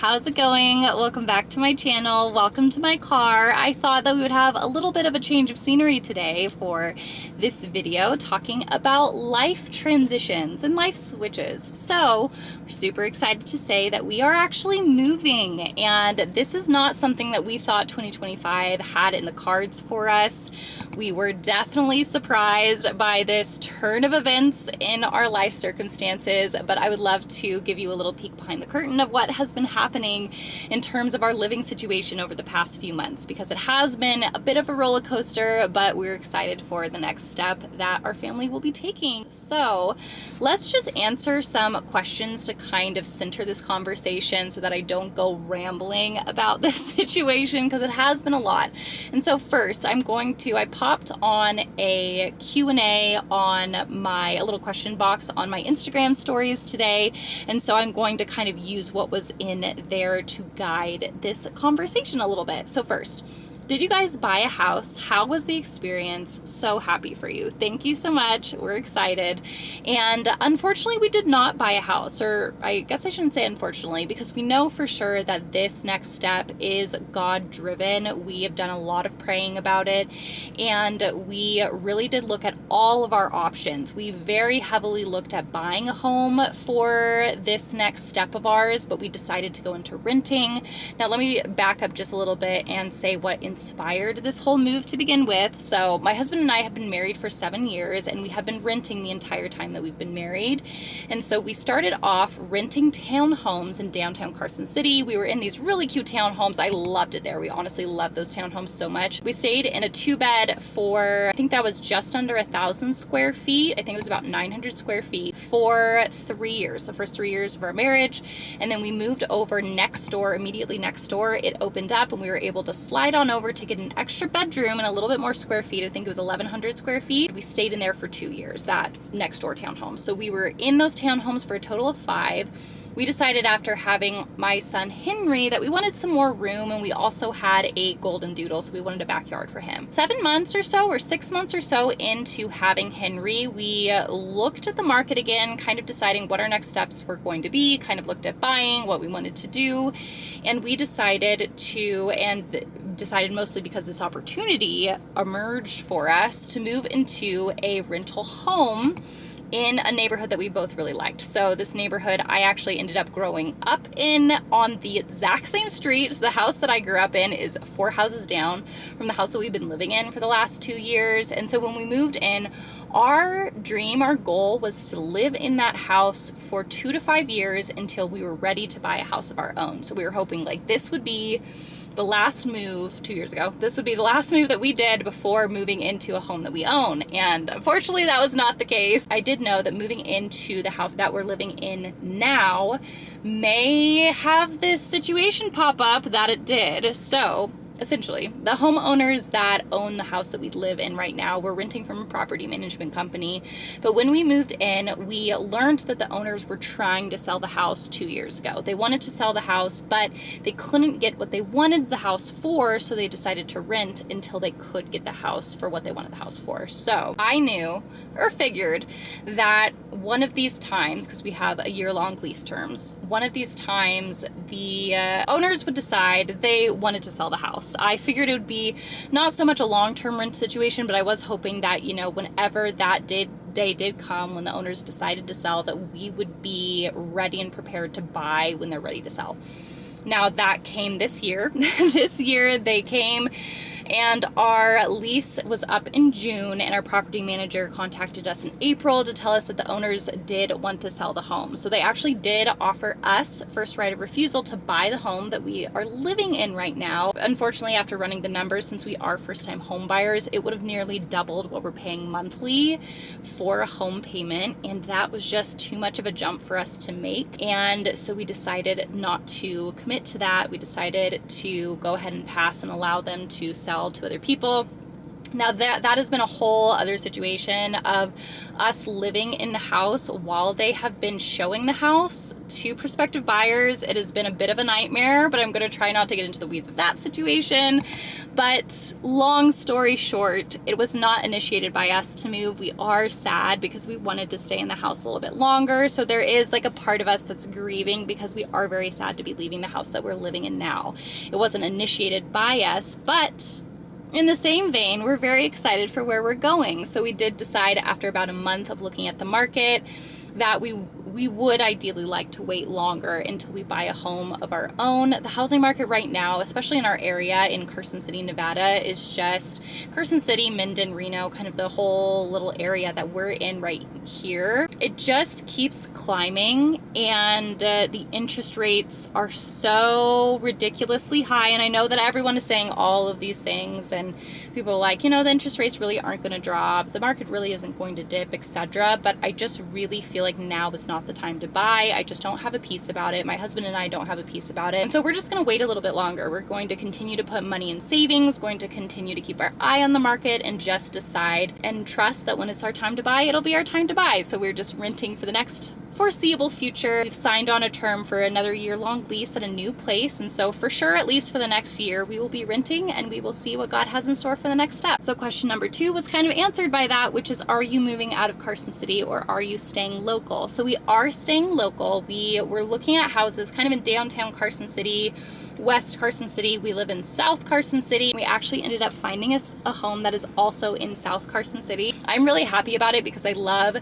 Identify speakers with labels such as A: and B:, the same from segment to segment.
A: How's it going? Welcome back to my channel. Welcome to my car. I thought that we would have a little bit of a change of scenery today for this video talking about life transitions and life switches. So we're super excited to say that we are actually moving, and this is not something that we thought 2025 had in the cards for us. We were definitely surprised by this turn of events in our life circumstances, but I would love to give you a little peek behind the curtain of what has been happening in terms of our living situation over the past few months, because it has been a bit of a roller coaster, but we're excited for the next step that our family will be taking. So let's just answer some questions to kind of center this conversation so that I don't go rambling about this situation, because it has been a lot. And so first I popped on a Q&A on a little question box on my Instagram stories today. And so I'm going to kind of use what was in there to guide this conversation a little bit. So first, did you guys buy a house? How was the experience? So happy for you. Thank you so much. We're excited. And unfortunately, we did not buy a house, or I guess I shouldn't say unfortunately, because we know for sure that this next step is God-driven. We have done a lot of praying about it, and we really did look at all of our options. We very heavily looked at buying a home for this next step of ours, but we decided to go into renting. Now, let me back up just a little bit and say what inspired this whole move to begin with. So my husband and I have been married for 7 years, and we have been renting the entire time that we've been married. And so we started off renting townhomes in downtown Carson City. We were in these really cute townhomes. I loved it there. We honestly loved those townhomes so much. We stayed in a 2-bed for, I think that was just under 1,000 square feet. I think it was about 900 square feet for 3 years, the first 3 years of our marriage. And then we moved over next door, immediately next door. It opened up and we were able to slide on over to get an extra bedroom and a little bit more square feet. I think it was 1,100 square feet. We stayed in there for 2 years, that next door townhome. So we were in those townhomes for a total of 5. We decided after having my son Henry that we wanted some more room, and we also had a golden doodle, so we wanted a backyard for him. 7 months or so, or 6 months or so into having Henry, we looked at the market again, kind of deciding what our next steps were going to be, kind of looked at buying, what we wanted to do, and we decided mostly because this opportunity emerged for us to move into a rental home in a neighborhood that we both really liked. So this neighborhood I actually ended up growing up in on the exact same street. So the house that I grew up in is 4 houses down from the house that we've been living in for the last 2 years. And so when we moved in, our goal was to live in that house for 2 to 5 years until we were ready to buy a house of our own. So we were hoping like this would be the last move 2 years ago. This would be the last move that we did before moving into a home that we own. And unfortunately, that was not the case. I did know that moving into the house that we're living in now may have this situation pop up that it did. So essentially, the homeowners that own the house that we live in right now, we're renting from a property management company. But when we moved in, we learned that the owners were trying to sell the house 2 years ago. They wanted to sell the house, but they couldn't get what they wanted the house for, so they decided to rent until they could get the house for what they wanted the house for. So I knew, or figured, that one of these times, because we have a year-long lease terms, one of these times the owners would decide they wanted to sell the house. I figured it would be not so much a long-term rent situation, but I was hoping that, whenever that day did come, when the owners decided to sell, that we would be ready and prepared to buy when they're ready to sell. Now that came this year. This year they came, and our lease was up in June, and our property manager contacted us in April to tell us that the owners did want to sell the home. So they actually did offer us first right of refusal to buy the home that we are living in right now. Unfortunately, after running the numbers, since we are first-time home buyers, it would have nearly doubled what we're paying monthly for a home payment, and that was just too much of a jump for us to make. And so we decided not to commit to that. We decided to go ahead and pass and allow them to sell to other people. Now that has been a whole other situation of us living in the house while they have been showing the house to prospective buyers. It has been a bit of a nightmare, but I'm going to try not to get into the weeds of that situation. But long story short, it was not initiated by us to move. We are sad because we wanted to stay in the house a little bit longer. So there is like a part of us that's grieving because we are very sad to be leaving the house that we're living in now. It wasn't initiated by us, but in the same vein, we're very excited for where we're going. So we did decide after about a month of looking at the market that we would ideally like to wait longer until we buy a home of our own. The housing market right now, especially in our area in Carson City, Nevada, is just Carson City, Minden, Reno, kind of the whole little area that we're in right here. It just keeps climbing, and the interest rates are so ridiculously high. And I know that everyone is saying all of these things, and people are like, you know, the interest rates really aren't going to drop, the market really isn't going to dip, etc. But I just really feel like now is not the time to buy. I just don't have a peace about it. My husband and I don't have a peace about it. And so we're just going to wait a little bit longer. We're going to continue to put money in savings, going to continue to keep our eye on the market, and just decide and trust that when it's our time to buy, it'll be our time to buy. So we're just renting for the next foreseeable future. We've signed on a term for another year-long lease at a new place, and so for sure, at least for the next year, we will be renting, and we will see what God has in store for the next step. So question number 2 was kind of answered by that, which is, are you moving out of Carson City or are you staying local? So we are staying local. We were looking at houses kind of in downtown Carson City, West Carson City. We live in South Carson City. We actually ended up finding us a home that is also in South Carson City. I'm really happy about it because I love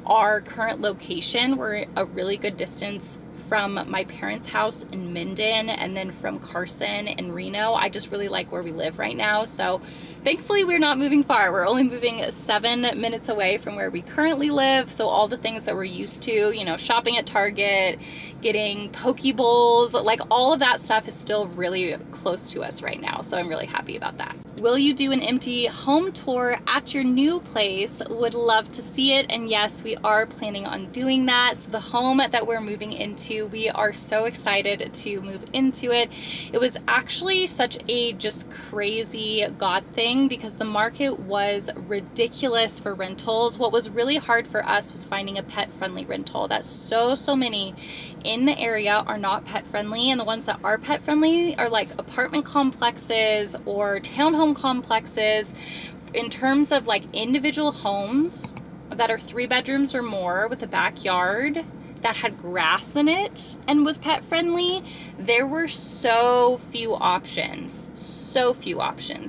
A: our current location. We're a really good distance from my parents' house in Minden, and then from Carson and Reno. I just really like where we live right now. So thankfully we're not moving far. We're only moving 7 minutes away from where we currently live. So all the things that we're used to, you know, shopping at Target, getting poke bowls, like all of that stuff is still really close to us right now. So I'm really happy about that. Will you do an empty home tour at your new place? Would love to see it. And yes, we are planning on doing that. So the home that we're moving into, we are so excited to move into it. It was actually such a just crazy God thing because the market was ridiculous for rentals. What was really hard for us was finding a pet-friendly rental. That's so many in the area are not pet-friendly, and the ones that are pet-friendly are like apartment complexes or townhome complexes. In terms of like individual homes that are 3 bedrooms or more with a backyard that had grass in it and was pet friendly, there were so few options.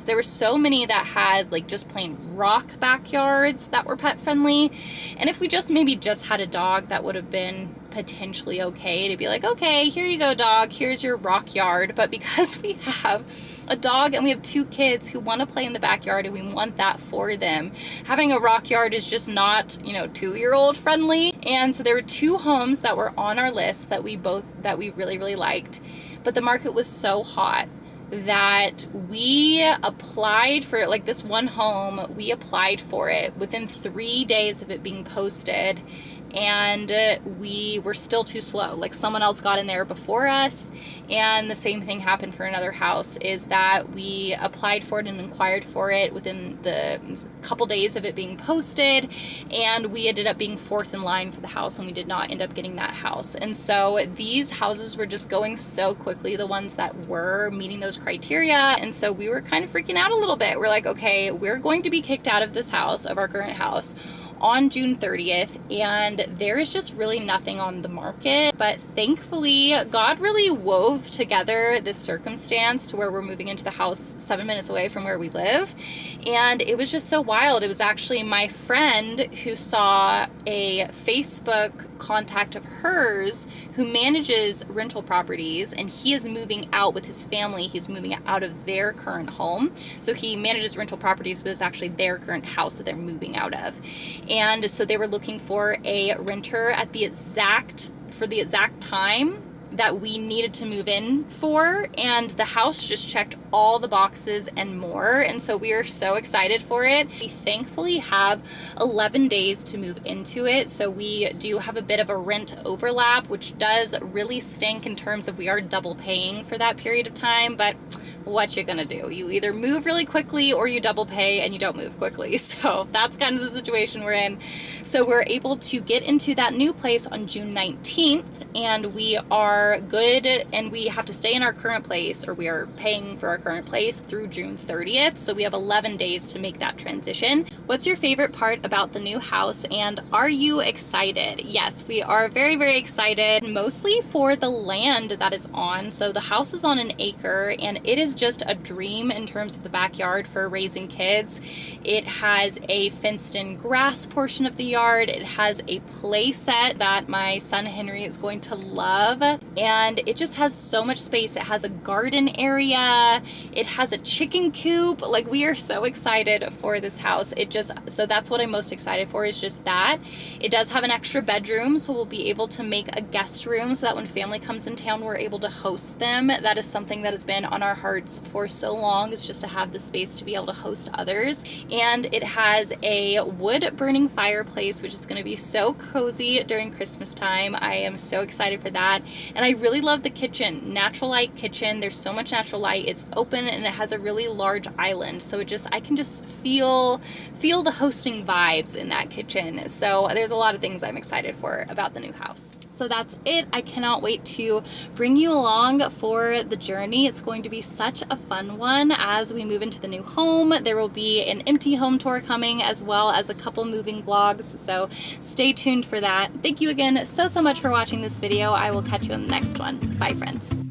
A: There were so many that had like just plain rock backyards that were pet friendly. And if we just maybe just had a dog, that would have been potentially okay to be like, okay, here you go, dog, here's your rock yard. But because we have a dog and we have 2 kids who want to play in the backyard and we want that for them, having a rock yard is just not, you know, 2-year-old friendly. And so there were 2 homes that were on our list that we really liked, but the market was so hot that we applied for, like, this one home, we applied for it within 3 days of it being posted, and we were still too slow. Like, someone else got in there before us, and the same thing happened for another house, is that we applied for it and inquired for it within the couple days of it being posted, and we ended up being 4th in line for the house, and we did not end up getting that house. And so these houses were just going so quickly, the ones that were meeting those criteria, and so we were kind of freaking out a little bit. We're like, okay, we're going to be kicked out of this house, of our current house, on June 30th, and there is just really nothing on the market. But thankfully, God really wove together this circumstance to where we're moving into the house 7 minutes away from where we live, and it was just so wild. It was actually my friend who saw a Facebook contact of hers who manages rental properties, and he is moving out with his family. He's moving out of their current home, so he manages rental properties, but it's actually their current house that they're moving out of. And so they were looking for a renter at the exact time that we needed to move in for, and the house just checked all the boxes and more, and so we are so excited for it. We thankfully have 11 days to move into it, so we do have a bit of a rent overlap, which does really stink in terms of we are double paying for that period of time, but what you're gonna do. You either move really quickly or you double pay and you don't move quickly. So that's kind of the situation we're in. So we're able to get into that new place on June 19th, and we are good, and we have to stay in our current place, or we are paying for our current place through June 30th. So we have 11 days to make that transition. What's your favorite part about the new house, and are you excited? Yes, we are very, very excited, mostly for the land that is on. So the house is on an acre, and it is just a dream in terms of the backyard for raising kids. It has a fenced-in grass portion of the yard. It has a play set that my son Henry is going to love, and it just has so much space. It has a garden area. It has a chicken coop. Like, we are so excited for this house. So that's what I'm most excited for, is just that. It does have an extra bedroom, so we'll be able to make a guest room so that when family comes in town, we're able to host them. That is something that has been on our hearts for so long, is just to have the space to be able to host others. And it has a wood burning fireplace, which is going to be so cozy during Christmas time. I am so excited for that. And I really love the kitchen, natural light kitchen. There's so much natural light. It's open and it has a really large island, so I can just feel the hosting vibes in that kitchen. So there's a lot of things I'm excited for about the new house. So that's it. I cannot wait to bring you along for the journey. It's going to be such a fun one as we move into the new home. There will be an empty home tour coming, as well as a couple moving vlogs, so stay tuned for that. Thank you again so much for watching this video. I will catch you in the next one. Bye, friends.